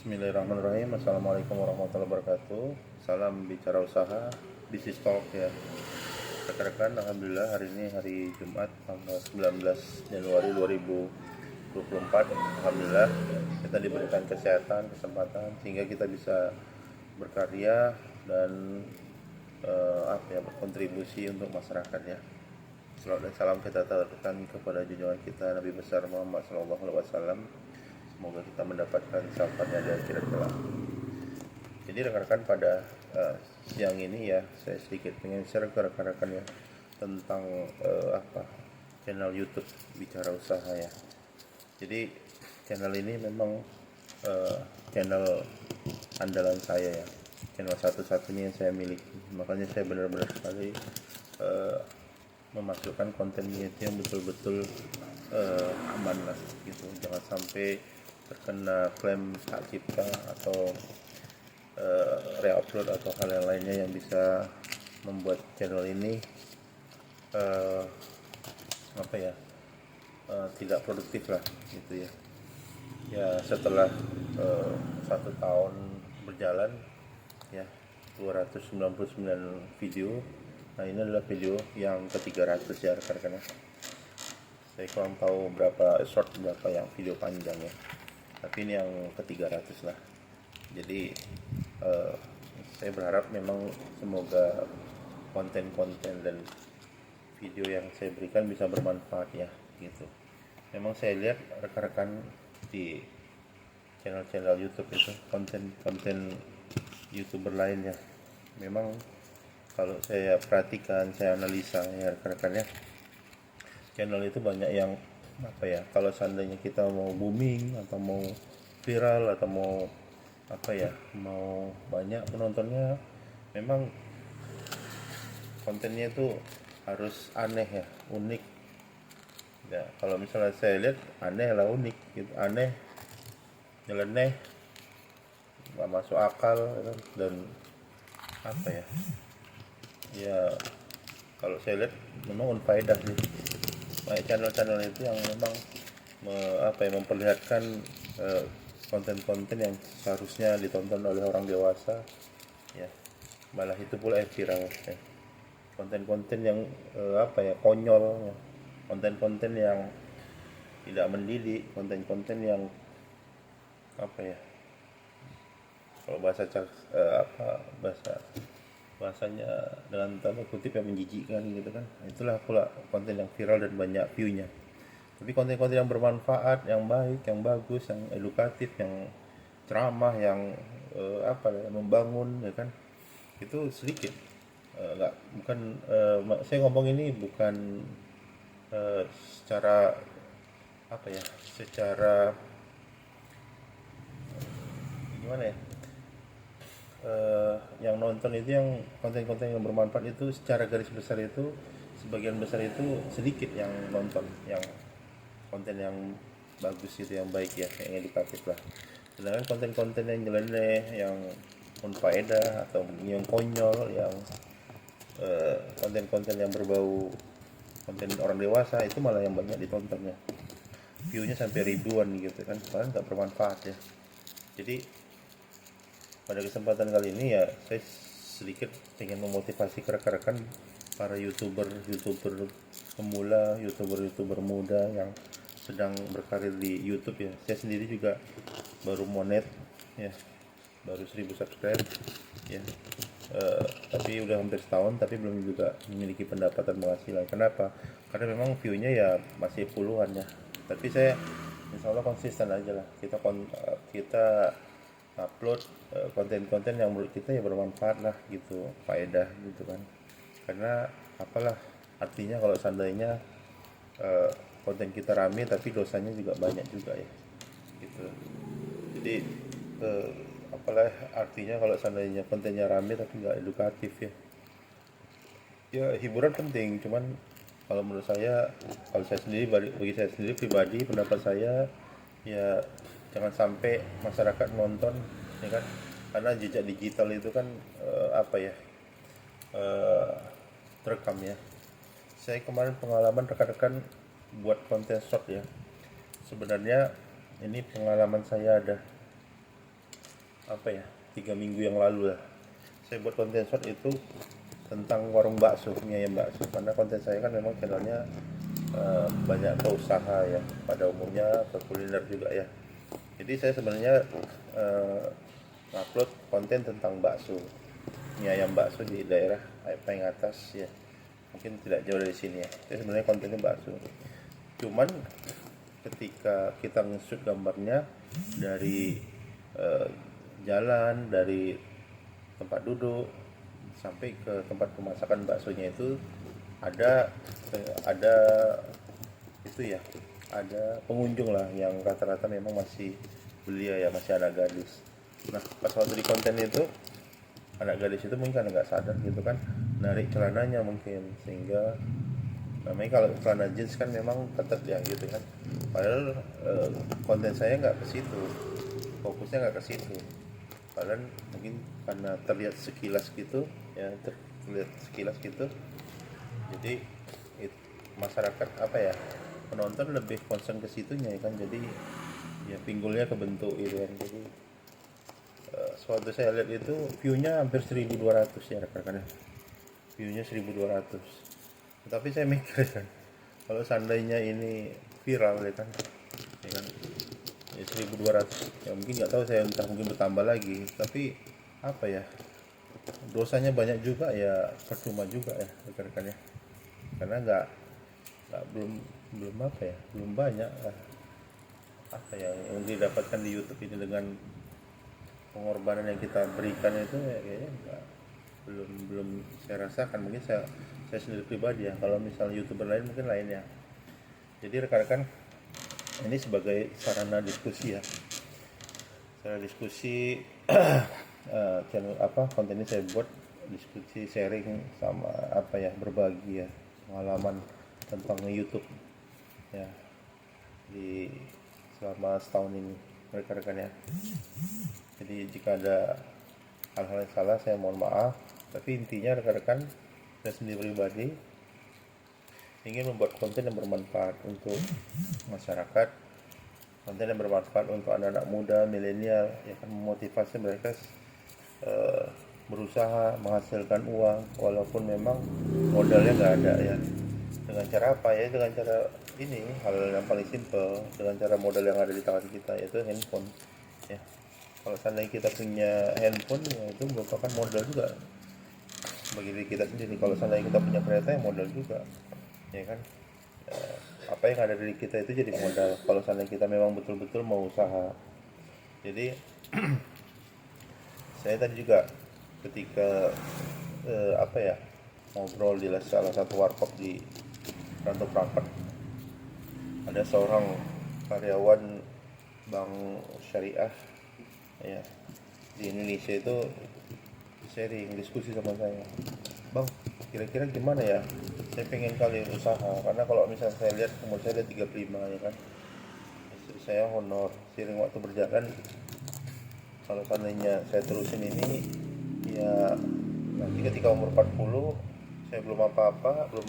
Bismillahirrahmanirrahim. Assalamualaikum warahmatullahi wabarakatuh. Salam bicara usaha, bisnis talk ya. Rekan-rekan, alhamdulillah hari ini hari Jumat tanggal 19 Januari 2024. Alhamdulillah kita diberikan kesehatan, kesempatan sehingga kita bisa berkarya dan berkontribusi untuk masyarakat ya. Salawat dan salam kita aturkan kepada junjungan kita Nabi besar Muhammad SAW. Semoga kita mendapatkan syafaatnya di akhirat kelak. Jadi rekan-rekan, pada siang ini ya saya sedikit pengen share ke rekan-rekan ya tentang channel YouTube bicara usaha ya. Jadi channel ini memang channel andalan saya ya, channel satu-satunya yang saya miliki. Makanya saya benar-benar sekali memasukkan kontennya itu yang betul-betul aman lah gitu, jangan sampai terkena klaim hak cipta atau re-upload atau hal yang lainnya yang bisa membuat channel ini tidak produktif lah gitu ya. Ya setelah 1 tahun berjalan ya, 299 video. Nah ini adalah video yang ke-300 ya rekan-rekan. Saya kurang tahu berapa short, berapa yang video panjang ya, tapi ini yang ke-300 lah. Jadi saya berharap memang semoga konten-konten dan video yang saya berikan bisa bermanfaat ya gitu. Memang saya lihat rekan-rekan di channel-channel YouTube itu, konten-konten YouTuber lainnya, memang kalau saya perhatikan, saya analisa ya rekan-rekan ya, channel itu banyak yang kalau seandainya kita mau booming atau mau viral atau mau mau banyak penontonnya, memang kontennya itu harus aneh ya, unik ya. Kalau misalnya saya lihat aneh lah unik gitu, aneh, nyeleneh, nggak masuk akal dan ya kalau saya lihat memang unfaedah sih. Banyak channel-channel itu yang memang memperlihatkan konten-konten yang seharusnya ditonton oleh orang dewasa ya, malah itu pula yang viral ya. Konten-konten yang konyol ya. Konten-konten yang tidak mendidik, konten-konten yang kalau bahasanya dengan tanda kutip yang menjijikkan gitu kan. Itulah pula konten yang viral dan banyak view-nya. Tapi konten-konten yang bermanfaat, yang baik, yang bagus, yang edukatif, yang ceramah, yang membangun ya kan, itu sedikit. Saya ngomong ini bukan secara secara gimana ya, yang nonton itu, yang konten-konten yang bermanfaat itu secara garis besar itu, sebagian besar itu sedikit yang nonton, yang konten yang bagus itu, yang baik ya, yang edukatif lah. Sedangkan konten-konten yang nyeleneh, yang unfaedah atau yang konyol, yang konten-konten yang berbau konten orang dewasa, itu malah yang banyak ditontonnya, view-nya sampai ribuan gitu kan, padahal nggak bermanfaat ya. Jadi pada kesempatan kali ini ya saya sedikit ingin memotivasi rekan-rekan para youtuber pemula, youtuber muda yang sedang berkarir di YouTube ya. Saya sendiri juga baru monet ya, baru 1000 subscribe ya. Tapi udah hampir setahun tapi belum juga memiliki pendapatan penghasilan. Kenapa? Karena memang view-nya ya masih puluhan ya. Tapi saya insya Allah konsisten aja lah. Kita upload konten-konten yang menurut kita ya bermanfaat lah gitu, faedah gitu kan. Karena artinya kalau seandainya konten kita rame tapi dosanya juga banyak juga ya gitu. Jadi artinya kalau seandainya kontennya rame tapi nggak edukatif ya. Ya hiburan penting, cuman kalau menurut saya, bagi saya sendiri pribadi, pendapat saya ya jangan sampai masyarakat nonton ya kan, karena jejak digital itu kan terekam ya. Saya kemarin pengalaman rekan-rekan buat konten short ya. Sebenarnya ini pengalaman saya ada apa ya, 3 minggu yang lalu lah, saya buat konten short itu tentang warung bakso, mie ayam bakso. Karena konten saya kan memang channelnya banyak ke usaha ya, pada umumnya ke kuliner juga ya. Jadi saya sebenarnya upload konten tentang bakso, mie ayam bakso di daerah Peng Atas ya, mungkin tidak jauh dari sini ya. Saya sebenarnya kontennya bakso, cuman ketika kita nge-shoot gambarnya dari eh, jalan, dari tempat duduk sampai ke tempat pemasakan baksonya itu ada itu ya, ada pengunjung lah yang rata-rata memang masih belia ya, masih anak gadis. Nah pas waktu di konten itu, anak gadis itu mungkin karena nggak sadar gitu kan, narik celananya mungkin, sehingga namanya kalau celana jeans kan memang ketat ya gitu kan. Padahal konten saya nggak ke situ, fokusnya nggak ke situ. Padahal mungkin karena terlihat sekilas gitu ya, terlihat sekilas gitu, jadi masyarakat apa ya, penonton lebih concern ke situnya ya kan. Jadi ya pinggulnya kebentuk gitu kan. Jadi suatu saya lihat itu view-nya hampir 1.200 ya rekan-rekan ya, view-nya 1.200. Tapi saya mikir kan, kalau seandainya ini viral ya kan, ya 1.200 ya mungkin nggak tahu, saya entah mungkin bertambah lagi, tapi apa ya, dosanya banyak juga ya, percuma juga ya rekan-rekan ya. Karena nggak belum belum apa ya, belum banyak apa ya yang didapatkan di YouTube ini dengan pengorbanan yang kita berikan itu ya, kayaknya belum saya rasakan. Mungkin saya sendiri pribadi ya, kalau misalnya YouTuber lain mungkin lain ya. Jadi rekan-rekan, ini sebagai sarana diskusi ya, sarana diskusi channel apa, konten ini saya buat diskusi, sharing sama apa ya, berbagi ya pengalaman tentang YouTube ya di selama setahun ini rekan-rekan ya. Jadi jika ada hal-hal yang salah saya mohon maaf, tapi intinya rekan-rekan, saya sendiri pribadi ingin membuat konten yang bermanfaat untuk masyarakat, konten yang bermanfaat untuk anak-anak muda, milenial, ya kan, memotivasi mereka berusaha menghasilkan uang walaupun memang modalnya nggak ada ya. Dengan cara apa ya? Dengan cara ini, hal yang paling simpel, dengan cara modal yang ada di tangan kita, yaitu handphone ya. Kalau seandainya kita punya handphone ya, itu merupakan modal juga bagi diri kita sendiri. Kalau seandainya kita punya kereta ya modal juga ya kan. Apa yang ada di kita itu jadi modal kalau seandainya kita memang betul-betul mau usaha. Jadi saya tadi juga ketika apa ya, ngobrol di salah satu warkop di Rantau Prapat, ada seorang karyawan bank syariah ya di Indonesia itu sharing, diskusi sama saya, bang kira-kira gimana ya, saya pengen kali usaha. Karena kalau misalnya saya lihat umur saya udah 35 ya kan, istri saya honor, seiring waktu berjalan kalau seandainya saya terusin ini ya, nanti ketika umur 40 saya belum apa-apa, belum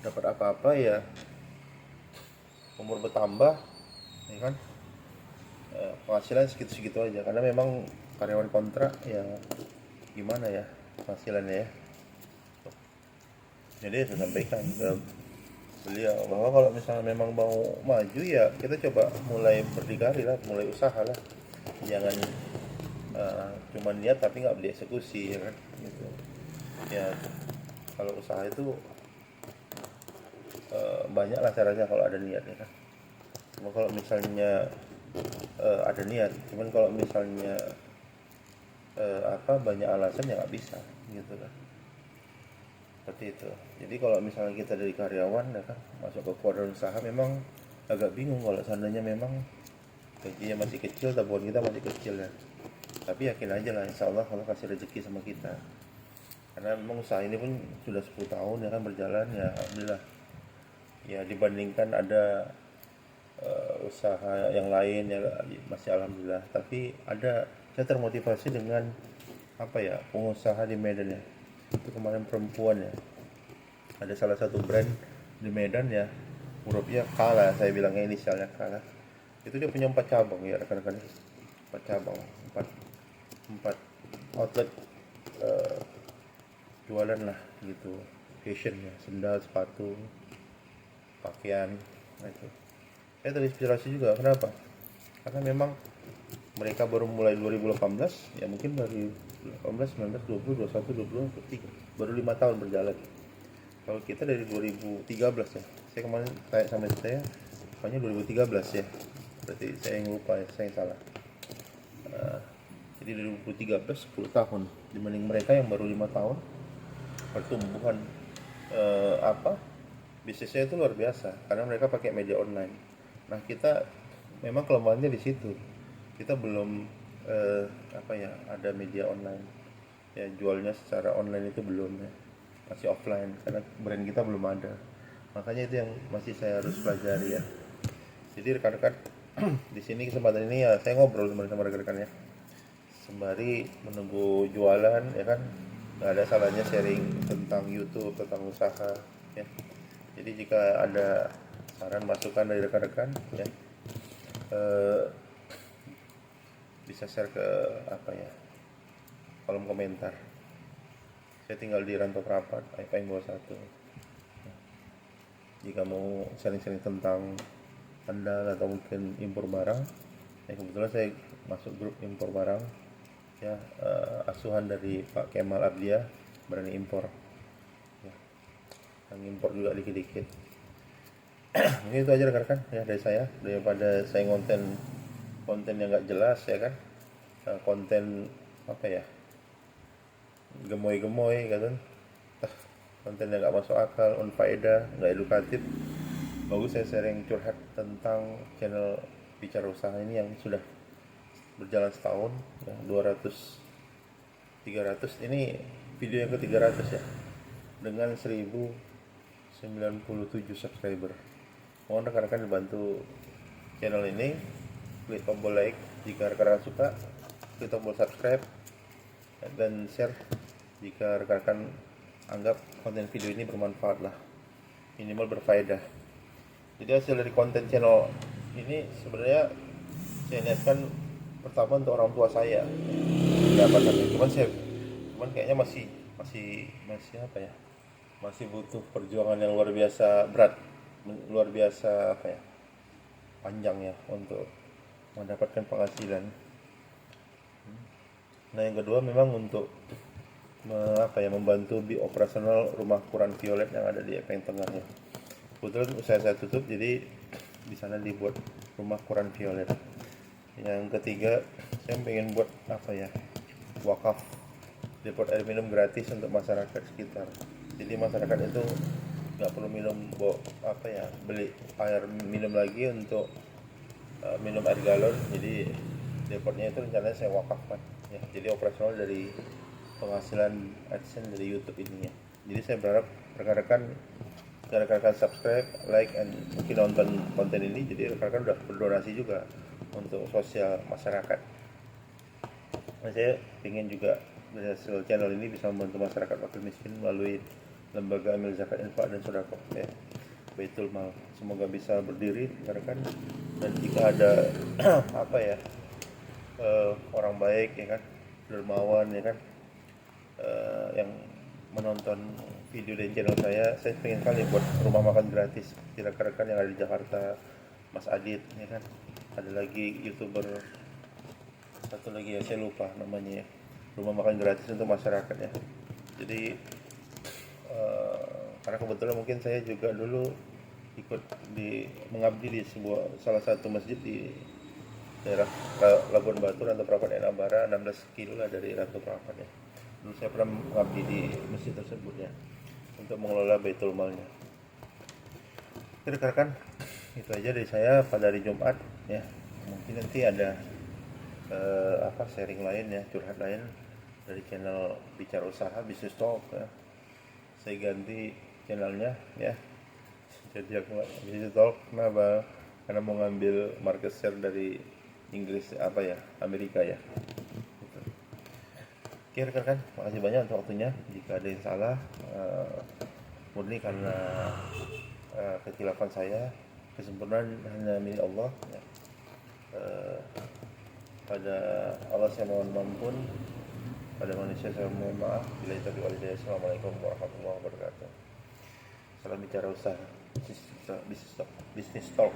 dapat apa-apa ya, umur bertambah ya kan, penghasilan segitu-segitu aja. Karena memang karyawan kontrak ya, gimana ya penghasilannya ya. Jadi saya sampaikan ke beliau bahwa kalau misalnya memang mau maju ya kita coba mulai berdikari lah, mulai usaha lah, jangan cuma niat tapi nggak beli eksekusi ya kan gitu ya. Kalau usaha itu banyak lah caranya kalau ada niat ya kan. Cuma kalau misalnya ada niat, cuman kalau misalnya apa, banyak alasan ya nggak bisa gitu kan, seperti itu. Jadi kalau misalnya kita dari karyawan ya kan masuk ke kuadran usaha, memang agak bingung kalau seandainya memang gajinya masih kecil, tabungan kita masih kecil ya. Tapi yakin aja lah, insya Allah Allah kasih rezeki sama kita. Karena memang usaha ini pun sudah 10 tahun ya kan berjalan ya, alhamdulillah. Ya dibandingkan ada usaha yang lain ya masih alhamdulillah. Tapi ada, saya termotivasi dengan apa ya, pengusaha di Medan ya. Itu kemarin perempuan ya, ada salah satu brand di Medan ya, hurufnya Kala, saya bilangnya inisialnya Kala. Itu dia punya 4 cabang ya rekan-rekan, 4 cabang, 4 tempat outlet jualan lah gitu, fashion ya, sendal, sepatu, pakaian. Nah itu saya terinspirasi juga. Kenapa? Karena memang mereka baru mulai 2018, ya mungkin dari 18, 19, 20, 21, 22, 23, baru 5 tahun berjalan. Kalau kita dari 2013 ya, saya kemarin tanya sama saya, pokoknya 2013 ya, berarti saya yang lupa ya, saya yang salah. Jadi 2013 10 tahun dibanding mereka yang baru 5 tahun. Pertumbuhan bisnisnya itu luar biasa karena mereka pakai media online. Nah kita memang kelemahannya di situ, kita belum ada media online ya, jualnya secara online itu belum ya, masih offline karena brand kita belum ada. Makanya itu yang masih saya harus pelajari ya. Jadi rekan-rekan di sini kesempatan ini ya saya ngobrol sama rekan-rekan ya, sembari menunggu jualan ya kan, nggak ada salahnya sharing tentang YouTube, tentang usaha ya. Jadi jika ada saran masukan dari rekan-rekan ya, bisa share ke kolom komentar. Saya tinggal di Rantau Prapat, IPM bawah 1. Jika mau sharing-sharing tentang sandal atau mungkin impor barang, ya kebetulan saya masuk grup impor barang ya, asuhan dari Pak Kemal Abdiah, berani impor ya, yang impor juga dikit-dikit. Mungkin itu aja rekan-rekan ya dari saya, daripada saya konten yang nggak jelas ya kan, konten gemoy-gemoy kan, konten yang nggak masuk akal, unfaedah, nggak edukatif. Bagus saya sharing curhat tentang channel bicara usaha ini yang sudah berjalan setahun ya, 200 300, ini video yang ke 300 ya, dengan 1097 subscriber. Mohon rekan-rekan dibantu channel ini, klik tombol like jika rekan-rekan suka, klik tombol subscribe dan share jika rekan-rekan anggap konten video ini bermanfaat lah, minimal berfaedah. Jadi hasil dari konten channel ini sebenarnya saya niatkan pertama untuk orang tua saya pendapatannya, cuman kayaknya masih masih butuh perjuangan yang luar biasa berat, luar biasa panjang ya untuk mendapatkan penghasilan. Nah yang kedua memang untuk membantu di operasional rumah Quran Violet yang ada di Epeng Tengah ya. Kebetulan usaha saya tutup, jadi di sana dibuat rumah Quran Violet. Yang ketiga saya pengen buat wakaf depot air minum gratis untuk masyarakat sekitar. Jadi masyarakat itu nggak perlu beli air minum lagi untuk minum air galon. Jadi depotnya itu rencananya saya wakafkan ya, jadi operasional dari penghasilan AdSense dari YouTube ini ya. Jadi saya berharap rekan-rekan subscribe, like, and mungkin nonton konten ini, jadi rekan-rekan udah berdonasi juga untuk sosial masyarakat. Nah, saya ingin juga dari hasil channel ini bisa membantu masyarakat wakil miskin melalui lembaga amil zakat, infak, dan sedekah ya, Baitul Mal. Semoga bisa berdiri rekan-rekan, dan jika ada orang baik ya kan, dermawan ya kan, yang menonton video dan channel saya pengen kali buat rumah makan gratis di rekan-rekan yang ada di Jakarta. Mas Adit ya kan, ada lagi YouTuber satu lagi ya, saya lupa namanya ya, rumah makan gratis untuk masyarakat ya. Jadi karena kebetulan mungkin saya juga dulu ikut mengabdi di salah satu masjid di daerah Labuan Batu, Rantau Prapat, Enabara, 16 kilo lah dari Rantau Prapat ya. Dulu saya pernah mengabdi di masjid tersebut ya, untuk mengelola Baitul Malnya. Rekan-rekan, itu aja dari saya pada hari Jumat ya. Mungkin nanti ada sharing lain ya, curhat lain dari channel bicara usaha, bisnis talk ya. Saya ganti channelnya ya, jadi bisnis talk. Kenapa? Karena mau ngambil market share dari Inggris Amerika ya. Oke rekan-rekan, makasih banyak untuk waktunya. Jika ada yang salah, murni karena kekhilapan saya, kesempurnaan hanya milik Allah ya. Pada Allah saya mohon ampun, pada manusia saya mohon maaf. Bila itu walidaya. Assalamualaikum warahmatullahi wabarakatuh. Salam bicara usaha, bisnis talk.